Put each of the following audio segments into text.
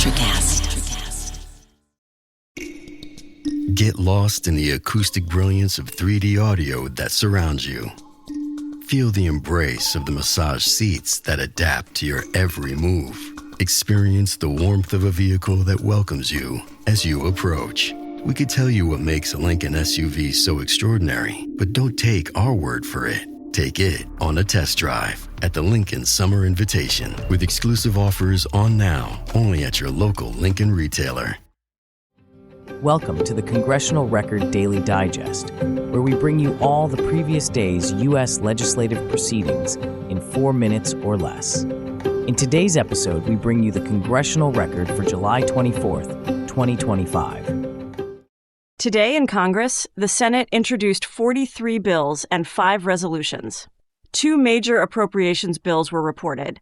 ElectraCast. Get lost in the acoustic brilliance of 3D audio that surrounds you. Feel the embrace of the massage seats that adapt to your every move. Experience the warmth of a vehicle that welcomes you as you approach. We could tell you what makes a Lincoln SUV so extraordinary, but don't take our word for it. Take it on a test drive at the Lincoln Summer Invitation with exclusive offers on now, only at your local Lincoln retailer. Welcome to the Congressional Record Daily Digest, where we bring you all the previous day's U.S. legislative proceedings in 4 minutes or less. In today's episode, we bring you the Congressional Record for July 24th, 2025. Today in Congress, the Senate introduced 43 bills and 5 resolutions. 2 major appropriations bills were reported,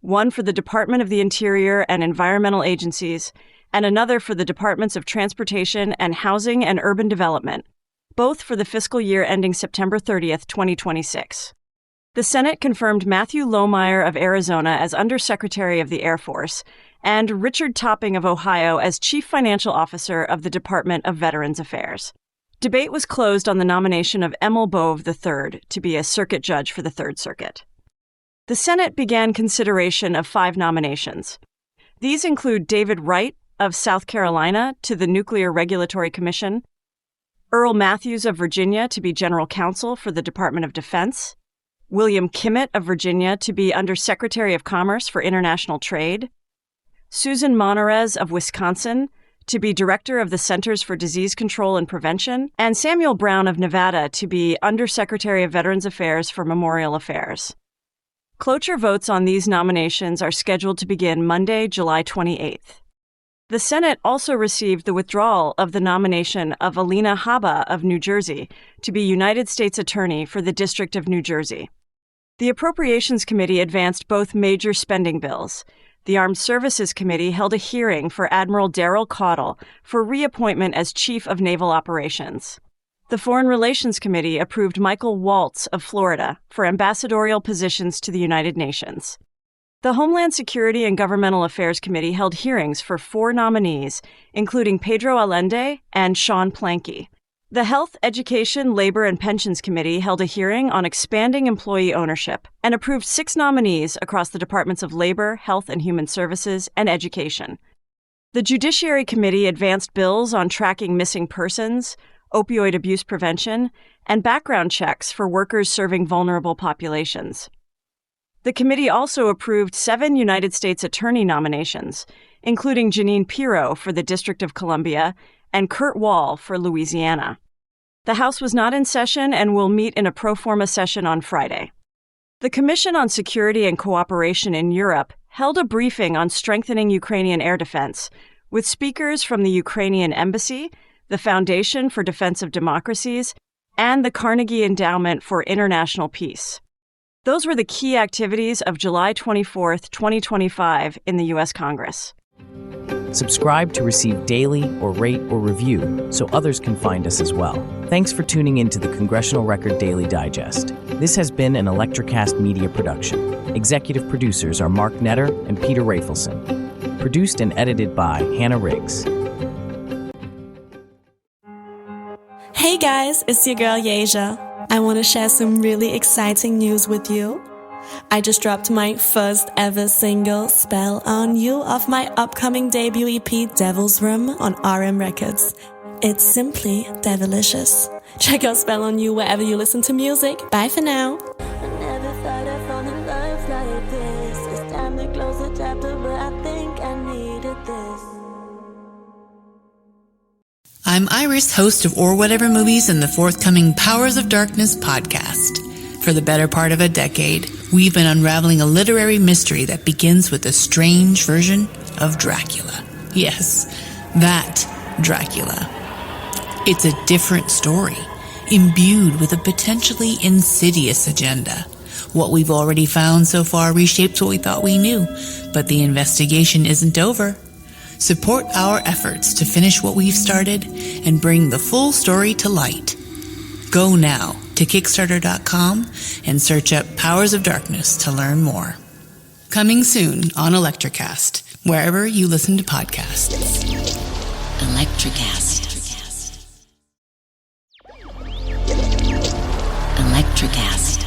one for the Department of the Interior and environmental agencies, and another for the Departments of Transportation and Housing and Urban Development, both for the fiscal year ending September 30th, 2026. The Senate confirmed Matthew Lohmeyer of Arizona as Undersecretary of the Air Force and Richard Topping of Ohio as Chief Financial Officer of the Department of Veterans Affairs. Debate was closed on the nomination of Emil Bove III to be a circuit judge for the Third Circuit. The Senate began consideration of 5 nominations. These include David Wright of South Carolina to the Nuclear Regulatory Commission, Earl Matthews of Virginia to be General Counsel for the Department of Defense, William Kimmett of Virginia to be Undersecretary of Commerce for International Trade, Susan Monarez of Wisconsin to be Director of the Centers for Disease Control and Prevention, and Samuel Brown of Nevada to be Undersecretary of Veterans Affairs for Memorial Affairs. Cloture votes on these nominations are scheduled to begin Monday, July 28th. The Senate also received the withdrawal of the nomination of Alina Habba of New Jersey to be United States Attorney for the District of New Jersey. The Appropriations Committee advanced both major spending bills. The Armed Services Committee held a hearing for Admiral Darrell Caudle for reappointment as Chief of Naval Operations. The Foreign Relations Committee approved Michael Waltz of Florida for ambassadorial positions to the United Nations. The Homeland Security and Governmental Affairs Committee held hearings for 4 nominees, including Pedro Allende and Sean Planky. The Health, Education, Labor, and Pensions Committee held a hearing on expanding employee ownership and approved 6 nominees across the Departments of Labor, Health and Human Services, and Education. The Judiciary Committee advanced bills on tracking missing persons, opioid abuse prevention, and background checks for workers serving vulnerable populations. The committee also approved 7 United States Attorney nominations, including Janine Pirro for the District of Columbia and Kurt Wall for Louisiana. The House was not in session and will meet in a pro forma session on Friday. The Commission on Security and Cooperation in Europe held a briefing on strengthening Ukrainian air defense with speakers from the Ukrainian Embassy, the Foundation for Defense of Democracies, and the Carnegie Endowment for International Peace. Those were the key activities of July 24th, 2025 in the U.S. Congress. Subscribe to receive daily or rate or review so others can find us as well. Thanks for tuning in to the Congressional Record Daily Digest. This has been an ElectraCast media production. Executive producers are Mark Netter and Peter Rafelson. Produced and edited by Hannah Riggs. Hey guys, it's your girl Yasia. I want to share some really exciting news with you. I just dropped my first ever single, Spell on You, off my upcoming debut EP, Devil's Room, on RM Records. It's simply devilicious. Check out Spell on You wherever you listen to music. Bye for now. I never thought I'd fall in love like this. It's time to close the chapter, but I think I needed this. I'm Iris, host of Or Whatever Movies and the forthcoming Powers of Darkness podcast. For the better part of a decade, we've been unraveling a literary mystery that begins with a strange version of Dracula. Yes, that Dracula. It's a different story, imbued with a potentially insidious agenda. What we've already found so far reshapes what we thought we knew, but the investigation isn't over. Support our efforts to finish what we've started and bring the full story to light. Go now to Kickstarter.com and search up Powers of Darkness to learn more. Coming soon on ElectraCast, wherever you listen to podcasts. ElectraCast. ElectraCast.